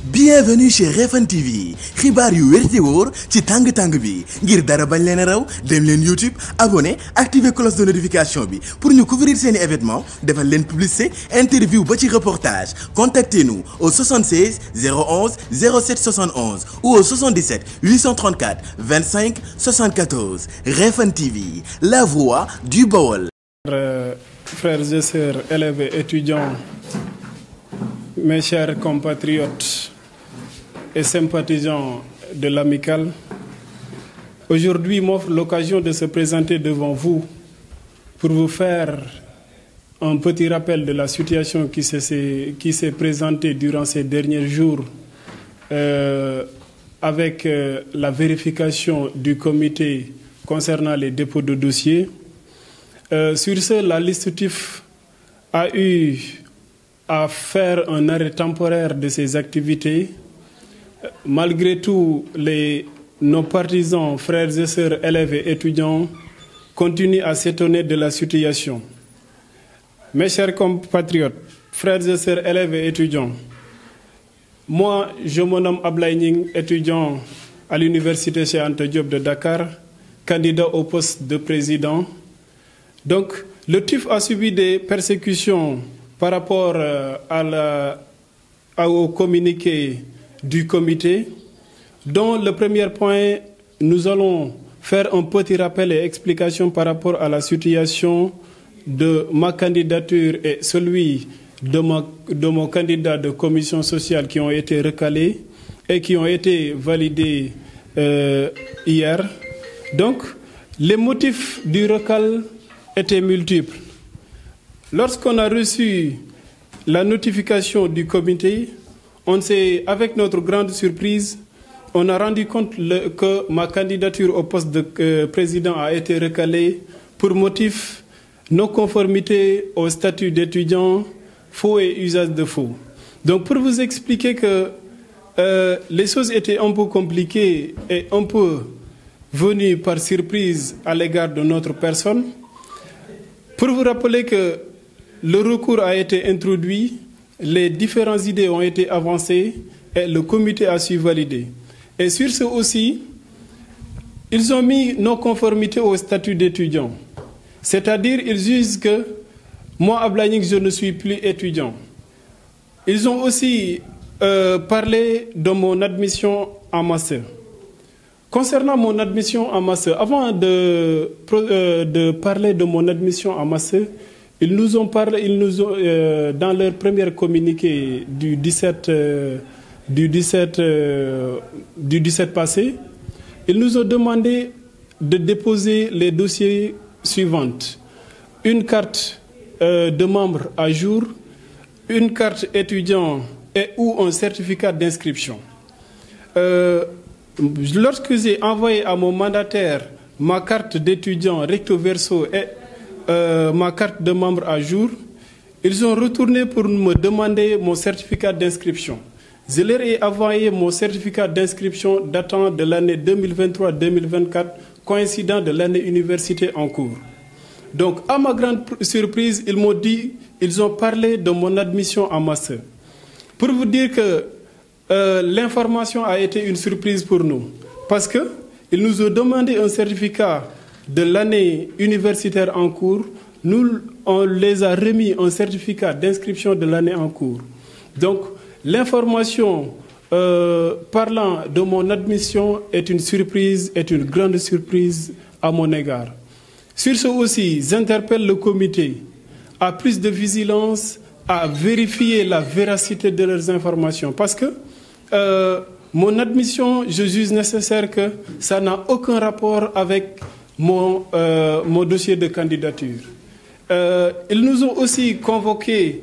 Bienvenue chez Refane TV xibaar yu wér te wóor ci tàng-tàng bi ngir dara bañ leen a raw dem leen YouTube abonné activer cloche de notification bi pour ñu couvrir seeni événement defal leen publicité interview ba ci reportage contactez-nous au 76 011 07 71 ou au 77 834 25 74 Refane TV la voix du Baol. Frères et sœurs, élèves et étudiants, mes chers compatriotes et sympathisants de l'amicale, aujourd'hui m'offre l'occasion de se présenter devant vous pour vous faire un petit rappel de la situation qui s'est présentée durant ces derniers jours avec la vérification du comité concernant les dépôts de dossiers. Sur ce, la LISTUTIF a eu à faire un arrêt temporaire de ses activités. Malgré tout, nos partisans, frères et sœurs, élèves et étudiants continuent à s'étonner de la situation. Mes chers compatriotes, frères et sœurs, élèves et étudiants, moi, je me nomme Ablaye Ning, étudiant à l'université Cheikh Anta Diop de Dakar, candidat au poste de président. Donc, le TIF a subi des persécutions par rapport au communiqué du comité, dont le premier point, nous allons faire un petit rappel et explication par rapport à la situation de ma candidature et celui de mon candidat de commission sociale qui ont été recalés et qui ont été validés hier. Donc, les motifs du recal étaient multiples. Lorsqu'on a reçu la notification du comité, on s'est, avec notre grande surprise, on a rendu compte que ma candidature au poste de président a été recalée pour motif non-conformité au statut d'étudiant, faux et usage de faux. Donc pour vous expliquer que les choses étaient un peu compliquées et un peu venues par surprise à l'égard de notre personne, pour vous rappeler que le recours a été introduit, les différentes idées ont été avancées et le comité a su valider. Et sur ce aussi, ils ont mis non-conformité au statut d'étudiant. C'est-à-dire, ils jugent que moi, Ablaye Ning, je ne suis plus étudiant. Ils ont aussi parlé de mon admission en master. Concernant mon admission en master, avant de parler de mon admission en master, ils nous ont parlé, dans leur premier communiqué du 17 passé, ils nous ont demandé de déposer les dossiers suivants. Une carte de membre à jour, une carte étudiant et ou un certificat d'inscription. Lorsque j'ai envoyé à mon mandataire ma carte d'étudiant recto verso et ma carte de membre à jour, ils ont retourné pour me demander mon certificat d'inscription. Je leur ai envoyé mon certificat d'inscription datant de l'année 2023-2024, coïncident de l'année université en cours. Donc, à ma grande surprise, ils m'ont dit, ils ont parlé de mon admission en master. Pour vous dire que l'information a été une surprise pour nous, parce qu'ils nous ont demandé un certificat de l'année universitaire en cours. Nous, on les a remis un certificat d'inscription de l'année en cours. Donc, l'information parlant de mon admission est une surprise, est une grande surprise à mon égard. Sur ce aussi, j'interpelle le comité à plus de vigilance, à vérifier la véracité de leurs informations. Parce que mon admission, je juge nécessaire que ça n'a aucun rapport avec mon dossier de candidature. Ils nous ont aussi convoqués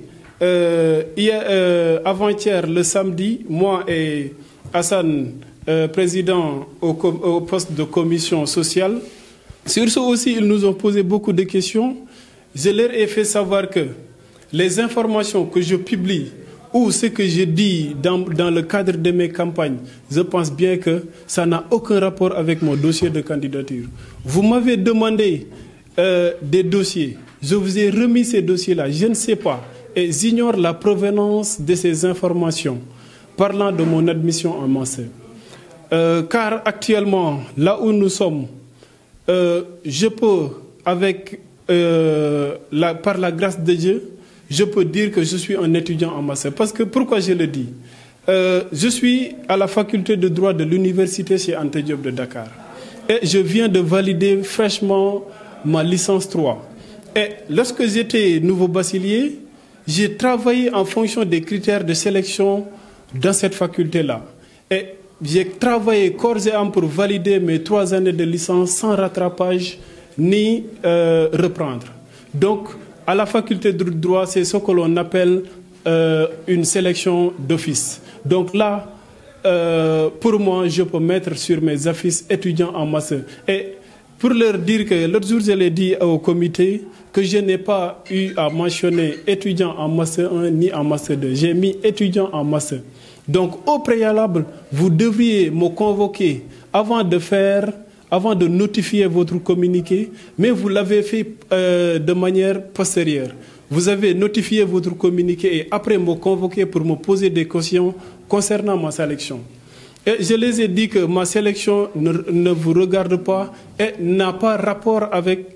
avant-hier, le samedi, moi et Hassan, président au poste de commission sociale. Sur ce aussi, ils nous ont posé beaucoup de questions. Je leur ai fait savoir que les informations que je publie ou ce que je dis dans le cadre de mes campagnes, je pense bien que ça n'a aucun rapport avec mon dossier de candidature. Vous m'avez demandé des dossiers. Je vous ai remis ces dossiers-là. Je ne sais pas et j'ignore la provenance de ces informations. parlant de mon admission en master. Car actuellement, là où nous sommes, je peux, par la grâce de Dieu, je peux dire que je suis un étudiant en master. Parce que, pourquoi je le dis? Je suis à la faculté de droit de l'université chez Anta Diop de Dakar. Et je viens de valider fraîchement ma licence 3. Et lorsque j'étais nouveau bachelier, j'ai travaillé en fonction des critères de sélection dans cette faculté-là. Et j'ai travaillé corps et âme pour valider mes 3 années de licence sans rattrapage ni reprendre. Donc, à la faculté de droit, c'est ce que l'on appelle une sélection d'office. Donc là, pour moi, je peux mettre sur mes affiches étudiants en master. Et pour leur dire que l'autre jour, je l'ai dit au comité que je n'ai pas eu à mentionner étudiant en master 1 ni en master 2. J'ai mis étudiant en master. Donc, au préalable, vous devriez me convoquer avant de notifier votre communiqué, mais vous l'avez fait de manière postérieure. Vous avez notifié votre communiqué et après me convoquer pour me poser des questions concernant ma sélection. Et je les ai dit que ma sélection ne vous regarde pas et n'a pas rapport avec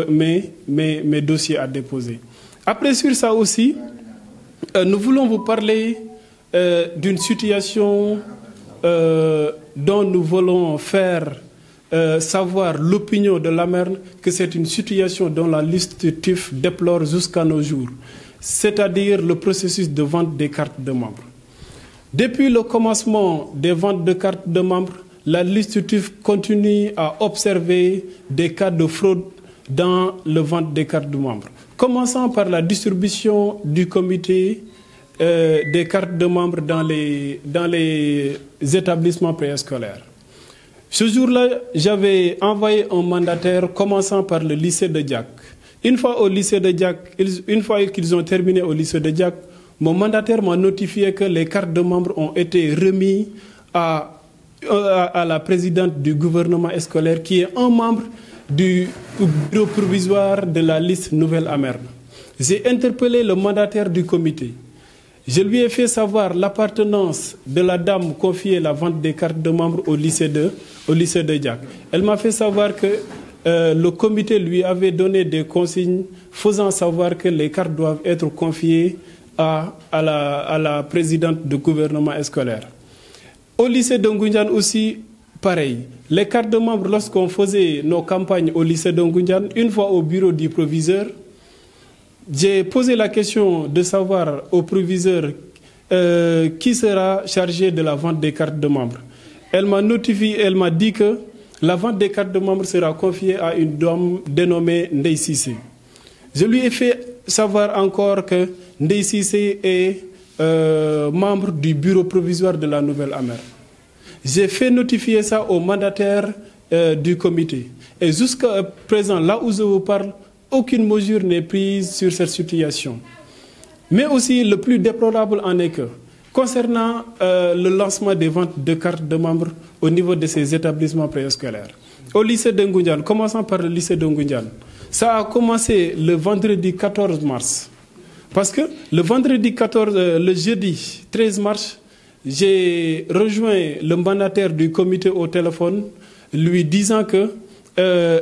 mes dossiers à déposer. Après, sur ça aussi, nous voulons vous parler d'une situation dont nous voulons faire savoir l'opinion de l'AMERN que c'est une situation dont la liste TIF déplore jusqu'à nos jours, c'est-à-dire le processus de vente des cartes de membres. Depuis le commencement des ventes de cartes de membres, la liste TIF continue à observer des cas de fraude dans la vente des cartes de membres, commençant par la distribution du comité des cartes de membres dans les établissements préscolaires. Ce jour-là, j'avais envoyé un mandataire commençant par le lycée de Diack. Une fois qu'ils ont terminé au lycée de Diack, mon mandataire m'a notifié que les cartes de membres ont été remises à la présidente du gouvernement scolaire, qui est un membre du bureau provisoire de la liste Nouvelle AMERN. J'ai interpellé le mandataire du comité. Je lui ai fait savoir l'appartenance de la dame confiée la vente des cartes de membres au lycée de Diack. Elle m'a fait savoir que le comité lui avait donné des consignes faisant savoir que les cartes doivent être confiées à la présidente du gouvernement scolaire. Au lycée de Ngoundiane aussi, pareil. Les cartes de membres, lorsqu'on faisait nos campagnes au lycée de Ngoundiane, une fois au bureau du proviseur, j'ai posé la question de savoir au proviseur qui sera chargé de la vente des cartes de membres. Elle m'a notifié, elle m'a dit que la vente des cartes de membres sera confiée à une dame dénommée Ndeye Cissé. Je lui ai fait savoir encore que Ndeye Cissé est membre du bureau provisoire de la Nouvelle AMERN. J'ai fait notifier ça au mandataire du comité. Et jusqu'à présent, là où je vous parle, aucune mesure n'est prise sur cette situation. Mais aussi, le plus déplorable en est que, concernant le lancement des ventes de cartes de membres au niveau de ces établissements préscolaires, au lycée de Ngoundiane, commençant par le lycée de Ngoundiane, ça a commencé le vendredi 14 mars. Parce que le jeudi 13 mars, j'ai rejoint le mandataire du comité au téléphone, lui disant que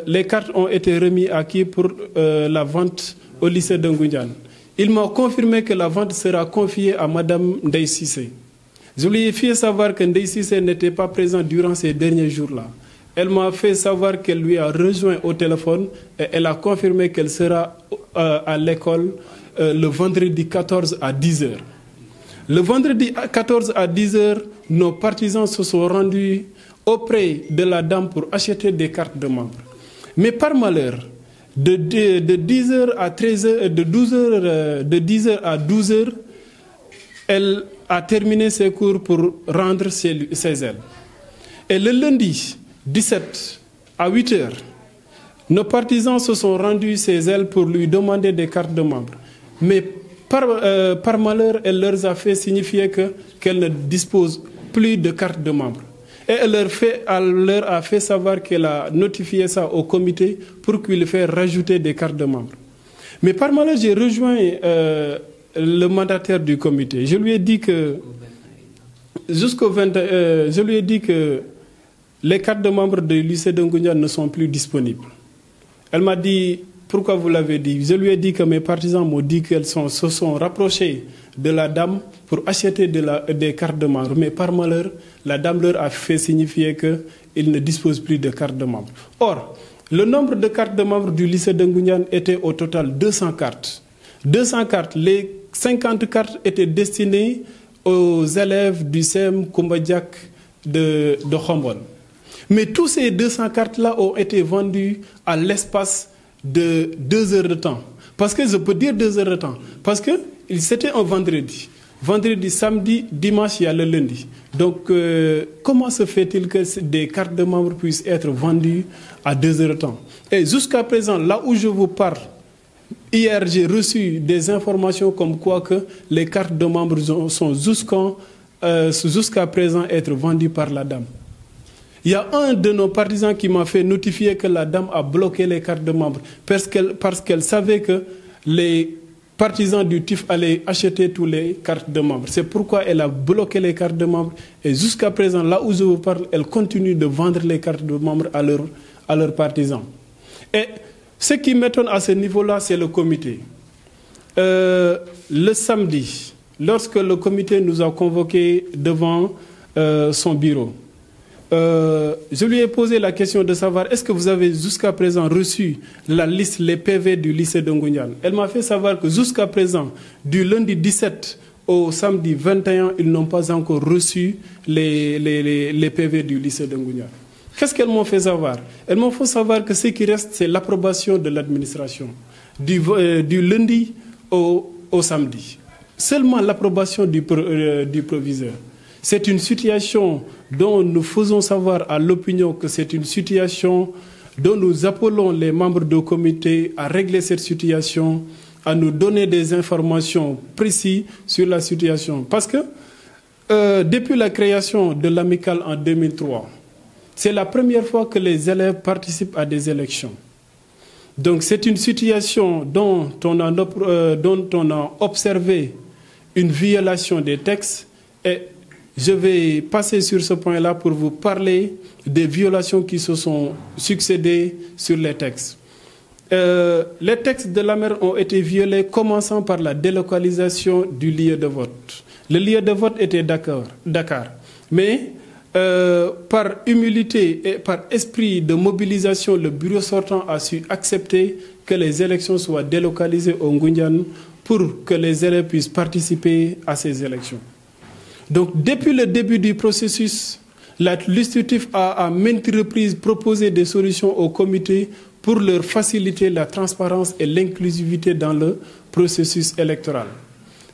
les cartes ont été remises à qui pour la vente au lycée de Ngoundiane. Il m'a confirmé que la vente sera confiée à Mme Ndeye Cissé. Je lui ai fait savoir que Ndeye Cissé n'était pas présente durant ces derniers jours-là. Elle m'a fait savoir qu'elle lui a rejoint au téléphone et elle a confirmé qu'elle sera à l'école le vendredi 14 à 10h. Le vendredi 14 à 10h, nos partisans se sont rendus auprès de la dame pour acheter des cartes de membres. Mais par malheur, de 10h à 13h, de 10h à 12h, elle a terminé ses cours pour rendre ses ailes. Et le lundi 17 à 8h, nos partisans se sont rendus ses ailes pour lui demander des cartes de membres. Mais par malheur, elle leur a fait signifier qu'elle ne dispose plus de cartes de membres. Et elle leur a fait savoir qu'elle a notifié ça au comité pour qu'il fasse rajouter des cartes de membres. Mais par malheur, j'ai rejoint le mandataire du comité. Je lui ai dit que je lui ai dit que les cartes de membres du lycée de Ngoundiane ne sont plus disponibles. Elle m'a dit, pourquoi vous l'avez dit? Je lui ai dit que mes partisans m'ont dit qu'elles se sont rapprochés de la dame pour acheter des cartes de membres. Mais par malheur, la dame leur a fait signifier qu'ils ne disposent plus de cartes de membres. Or, le nombre de cartes de membres du lycée de Ngoundiane était au total 200 cartes. 200 cartes, les 50 cartes étaient destinées aux élèves du CEM Koumbadiak de Khombol. Mais tous ces 200 cartes-là ont été vendues à l'espace de 2 heures de temps. Parce que je peux dire 2 heures de temps. Parce que c'était un vendredi. Vendredi, samedi, dimanche, il y a le lundi. Donc, comment se fait-il que des cartes de membres puissent être vendues à 2 heures de temps? Et jusqu'à présent, là où je vous parle, hier, j'ai reçu des informations comme quoi que les cartes de membres sont jusqu'à présent être vendues par la dame. Il y a un de nos partisans qui m'a fait notifier que la dame a bloqué les cartes de membres parce qu'elle savait que les partisans du TIF allaient acheter toutes les cartes de membres. C'est pourquoi elle a bloqué les cartes de membres. Et jusqu'à présent, là où je vous parle, elle continue de vendre les cartes de membres à leurs partisans. Et ce qui m'étonne à ce niveau-là, c'est le comité. Le samedi, lorsque le comité nous a convoqués devant son bureau, je lui ai posé la question de savoir est-ce que vous avez jusqu'à présent reçu la liste, les PV du lycée de Ngoundiane. Elle m'a fait savoir que jusqu'à présent, du lundi 17 au samedi 21, ils n'ont pas encore reçu les PV du lycée de Ngoundiane. Qu'est-ce qu'elles m'ont fait savoir? Elles m'ont fait savoir que ce qui reste, c'est l'approbation de l'administration, du lundi au samedi. Seulement l'approbation du proviseur. C'est une situation dont nous faisons savoir à l'opinion que c'est une situation dont nous appelons les membres du comité à régler cette situation, à nous donner des informations précises sur la situation. Parce que depuis la création de l'amicale en 2003, c'est la première fois que les élèves participent à des élections. Donc c'est une situation dont on a observé une violation des textes et je vais passer sur ce point-là pour vous parler des violations qui se sont succédées sur les textes. Les textes de la maire ont été violés, commençant par la délocalisation du lieu de vote. Le lieu de vote était Dakar. Mais par humilité et par esprit de mobilisation, le bureau sortant a su accepter que les élections soient délocalisées au Ngoundiane pour que les élèves puissent participer à ces élections. Donc, depuis le début du processus, l'administratif a à maintes reprises proposé des solutions au comité pour leur faciliter la transparence et l'inclusivité dans le processus électoral.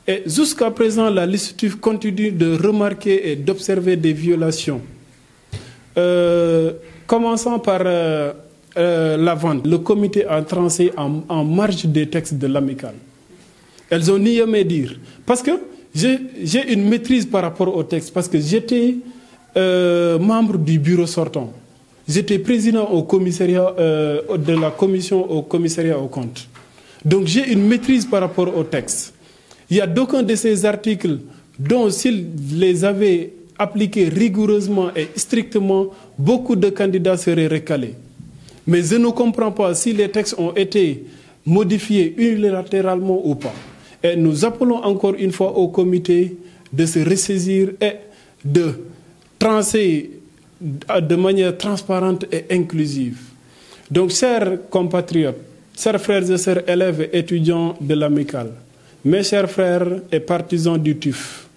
Et jusqu'à présent, l'administratif continue de remarquer et d'observer des violations. Commençant par la vente, le comité a tranché en marge des textes de l'amicale. Elles ont nié mes dires. Parce que j'ai une maîtrise par rapport au texte, parce que j'étais membre du bureau sortant. J'étais président au commissariat, de la commission au commissariat aux comptes. Donc j'ai une maîtrise par rapport au texte. Il n'y a d'aucun de ces articles dont s'ils les avaient appliqués rigoureusement et strictement, beaucoup de candidats seraient recalés. Mais je ne comprends pas si les textes ont été modifiés unilatéralement ou pas. Et nous appelons encore une fois au comité de se ressaisir et de trancher de manière transparente et inclusive. Donc, chers compatriotes, chers frères et sœurs élèves et étudiants de l'amicale, mes chers frères et partisans du TIF,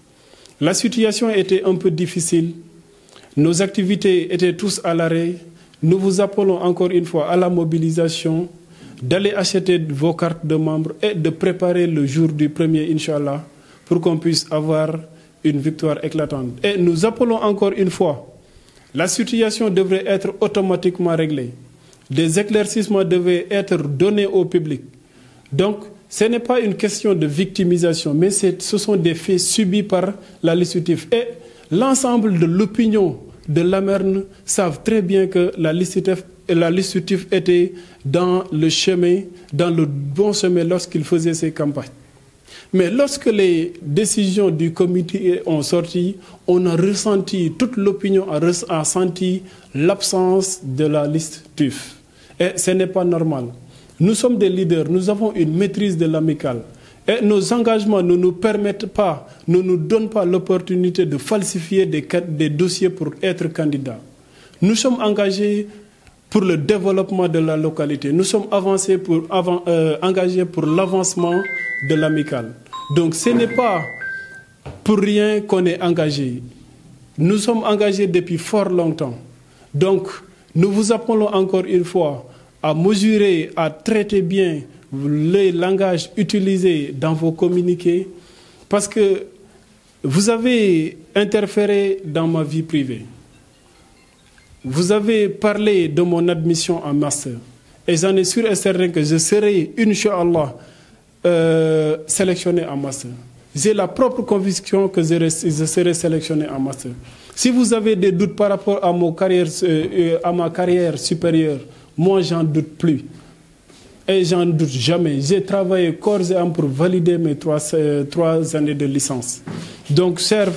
la situation était un peu difficile. Nos activités étaient tous à l'arrêt. Nous vous appelons encore une fois à la mobilisation, d'aller acheter vos cartes de membres et de préparer le jour du 1er, Inch'Allah, pour qu'on puisse avoir une victoire éclatante. Et nous appelons encore une fois, la situation devrait être automatiquement réglée. Des éclaircissements devaient être donnés au public. Donc, ce n'est pas une question de victimisation, mais ce sont des faits subis par la législative. Et l'ensemble de l'opinion de l'AMERN savent très bien que la législative était dans le chemin, dans le bon chemin lorsqu'il faisait ses campagnes. Mais lorsque les décisions du comité ont sorti, on a ressenti, toute l'opinion a senti l'absence de la liste TUF. Et ce n'est pas normal. Nous sommes des leaders, nous avons une maîtrise de l'amicale. Et nos engagements ne nous permettent pas, ne nous donnent pas l'opportunité de falsifier des dossiers pour être candidats. Nous sommes engagés pour le développement de la localité. Nous sommes engagés pour l'avancement de l'amicale. Donc ce n'est pas pour rien qu'on est engagé. Nous sommes engagés depuis fort longtemps. Donc nous vous appelons encore une fois à mesurer, à traiter bien les langages utilisés dans vos communiqués, parce que vous avez interféré dans ma vie privée. Vous avez parlé de mon admission en master. Et j'en ai sûr et certain que je serai, Inch'Allah, sélectionné en master. J'ai la propre conviction que je serai sélectionné en master. Si vous avez des doutes par rapport à ma carrière supérieure, moi, j'en doute plus. Et j'en doute jamais. J'ai travaillé corps et âme pour valider mes trois années de licence. Donc, chers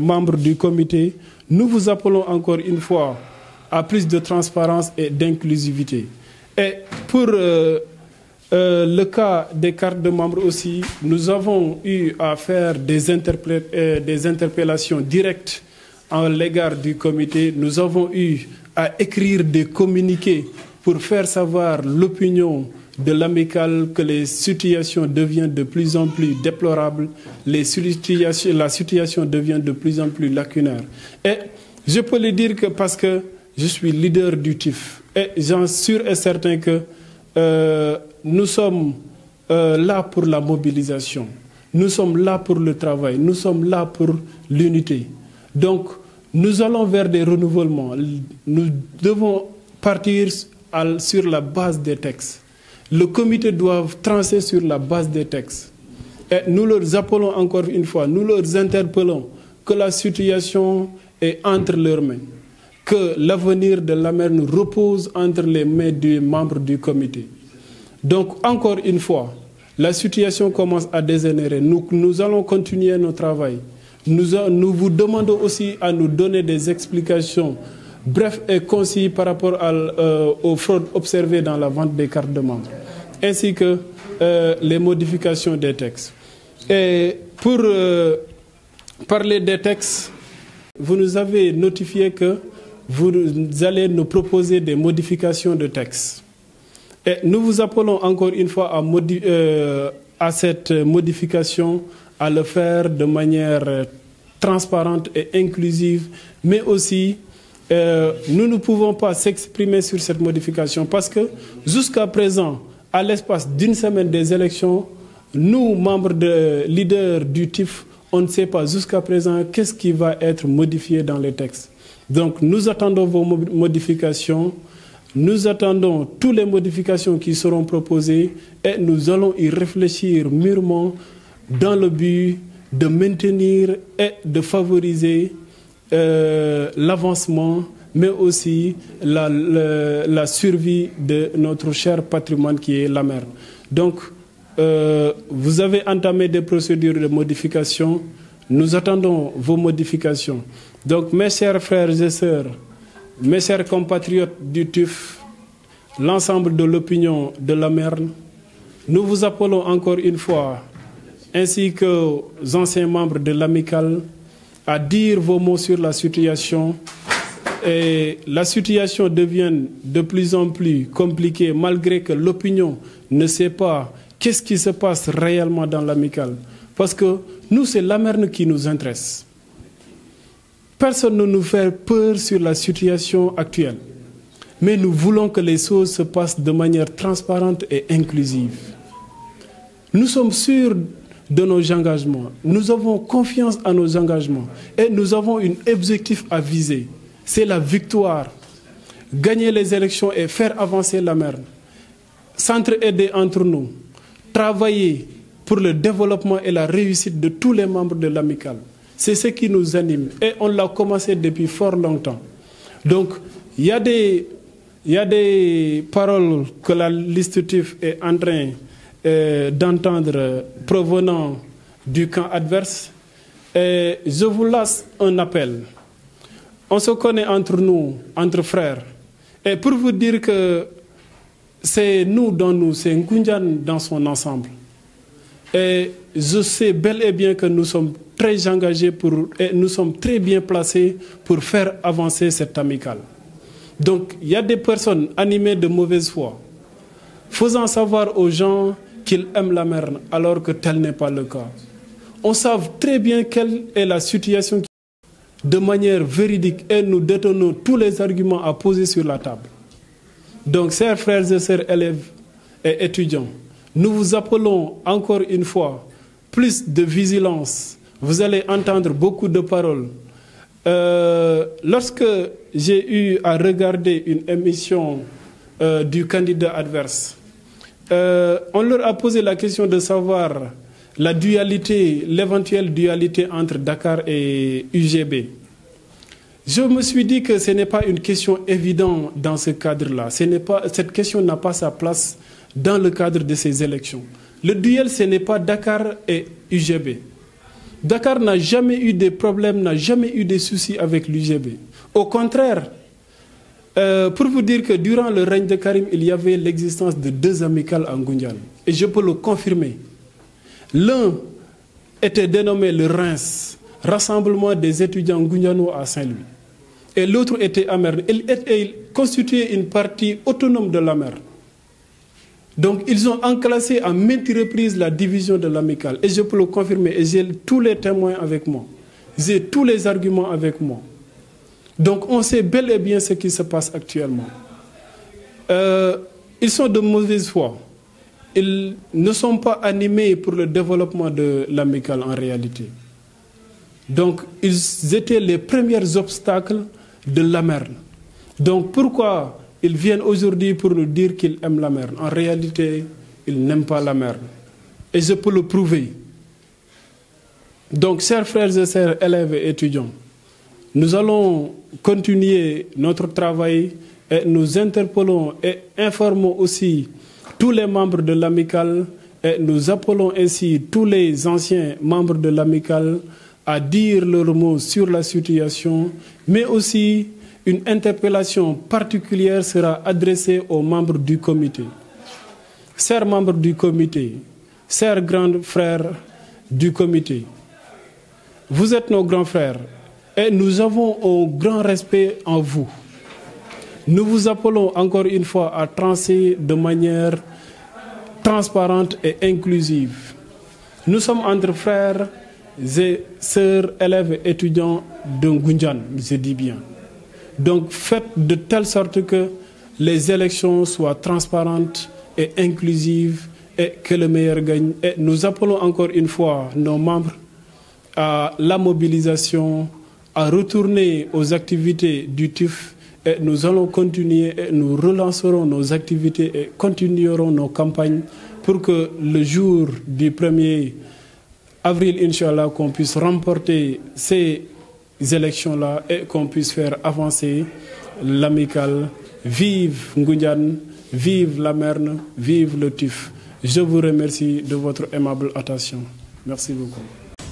membres du comité, nous vous appelons encore une fois à plus de transparence et d'inclusivité. Et pour le cas des cartes de membres aussi, nous avons eu à faire des interpellations directes à l'égard du comité. Nous avons eu à écrire des communiqués pour faire savoir l'opinion de l'amicale que les situations deviennent de plus en plus déplorables, la situation devient de plus en plus lacunaire. Et je peux le dire que parce que je suis leader du TIF, et j'en suis sûr et certain que nous sommes là pour la mobilisation, nous sommes là pour le travail, nous sommes là pour l'unité. Donc, nous allons vers des renouvellements. Nous devons partir sur la base des textes. Le comité doit trancher sur la base des textes. Et nous leur appelons encore une fois, nous leur interpellons que la situation est entre leurs mains, que l'avenir de la mer nous repose entre les mains des membres du comité. Donc, encore une fois, la situation commence à dégénérer. Nous allons continuer notre travail. Nous vous demandons aussi à nous donner des explications brefs et concis par rapport aux fraudes observées dans la vente des cartes de membres, ainsi que les modifications des textes. Et pour parler des textes, vous nous avez notifié que vous allez nous proposer des modifications de textes. Et nous vous appelons encore une fois à cette modification, à le faire de manière transparente et inclusive, mais aussi nous ne pouvons pas s'exprimer sur cette modification parce que jusqu'à présent, à l'espace d'une semaine des élections, nous, membres leaders du TIF, on ne sait pas jusqu'à présent qu'est-ce qui va être modifié dans les textes. Donc nous attendons vos modifications, nous attendons toutes les modifications qui seront proposées et nous allons y réfléchir mûrement dans le but de maintenir et de favoriser l'avancement, mais aussi la survie de notre cher patrimoine qui est la mer. Donc, vous avez entamé des procédures de modification. Nous attendons vos modifications. Donc, mes chers frères et sœurs, mes chers compatriotes du TUF, l'ensemble de l'opinion de la mer, nous vous appelons encore une fois, ainsi qu'aux anciens membres de l'amicale, à dire vos mots sur la situation. Et la situation devient de plus en plus compliquée malgré que l'opinion ne sait pas qu'est-ce qui se passe réellement dans l'amicale. Parce que nous, c'est la mer qui nous intéresse. Personne ne nous fait peur sur la situation actuelle. Mais nous voulons que les choses se passent de manière transparente et inclusive. Nous sommes sûrs de nos engagements. Nous avons confiance en nos engagements. Et nous avons un objectif à viser. C'est la victoire. Gagner les élections et faire avancer la mer. S'entraider entre nous. Travailler pour le développement et la réussite de tous les membres de l'amicale. C'est ce qui nous anime. Et on l'a commencé depuis fort longtemps. Donc, il y a des paroles que la liste TIF est en train d'entendre provenant du camp adverse. Et je vous lance un appel. On se connaît entre nous, entre frères. Et pour vous dire que c'est nous dans nous, c'est Ngundian dans son ensemble. Et je sais bel et bien que nous sommes très engagés et nous sommes très bien placés pour faire avancer cette amicale. Donc, il y a des personnes animées de mauvaise foi, faisant savoir aux gens qu'ils aiment la Merne, alors que tel n'est pas le cas. On sait très bien quelle est la situation de manière véridique et nous détenons tous les arguments à poser sur la table. Donc, chers frères et sœurs élèves et étudiants, nous vous appelons encore une fois plus de vigilance. Vous allez entendre beaucoup de paroles. Lorsque j'ai eu à regarder une émission du candidat adverse, on leur a posé la question de savoir la dualité, l'éventuelle dualité entre Dakar et UGB. Je me suis dit que ce n'est pas une question évidente dans ce cadre-là. Cette question n'a pas sa place dans le cadre de ces élections. Le duel, ce n'est pas Dakar et UGB. Dakar n'a jamais eu de problèmes, n'a jamais eu de soucis avec l'UGB. Au contraire, pour vous dire que durant le règne de Karim, il y avait l'existence de deux amicales en Ngundian. Et je peux le confirmer. L'un était dénommé le Reims, Rassemblement des étudiants ngundianois à Saint-Louis. Et l'autre était à Merne. Il constituait une partie autonome de la Merne. Donc, ils ont enclassé à maintes reprises la division de l'amicale. Et je peux le confirmer. Et j'ai tous les témoins avec moi. J'ai tous les arguments avec moi. Donc, on sait bel et bien ce qui se passe actuellement. Ils sont de mauvaise foi. Ils ne sont pas animés pour le développement de l'amicale en réalité. Donc, ils étaient les premiers obstacles de la Merne. Donc, pourquoi ils viennent aujourd'hui pour nous dire qu'ils aiment la Merne? En réalité, ils n'aiment pas la Merne. Et je peux le prouver. Donc, chers frères et sœurs, élèves et étudiants, nous allons continuer notre travail et nous interpellons et informons aussi tous les membres de l'amicale et nous appelons ainsi tous les anciens membres de l'amicale à dire leurs mots sur la situation, mais aussi une interpellation particulière sera adressée aux membres du comité. Chers membres du comité, chers grands frères du comité, vous êtes nos grands frères et nous avons un grand respect en vous. Nous vous appelons encore une fois à trancher de manière transparente et inclusive. Nous sommes entre frères et sœurs, élèves et étudiants de Ngundian, je dis bien. Donc faites de telle sorte que les élections soient transparentes et inclusives et que le meilleur gagne. Et nous appelons encore une fois nos membres à la mobilisation, à retourner aux activités du TIF. Et nous allons continuer et nous relancerons nos activités et continuerons nos campagnes pour que le jour du 1er avril, Inch'Allah, qu'on puisse remporter ces élections-là et qu'on puisse faire avancer l'amicale. Vive Ngundian, vive la Merne, vive le TIF. Je vous remercie de votre aimable attention. Merci beaucoup.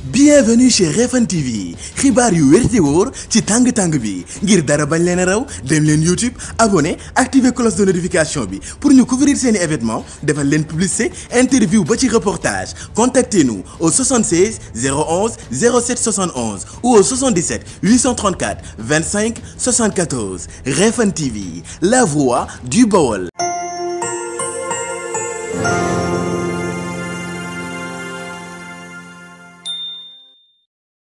Bienvenue chez Refane TV xibaar yu wér te wóor ci tàng-tàng bi ngir dara bañ leen a raw dem leen YouTube abonné activer cloche de notification bi pour ñu couvrir seeni événement defal leen publicité interview ba ci reportage. Contactez-nous au 76 011 07 71 ou au 77 834 25 74. Refane TV, la voix du Baol.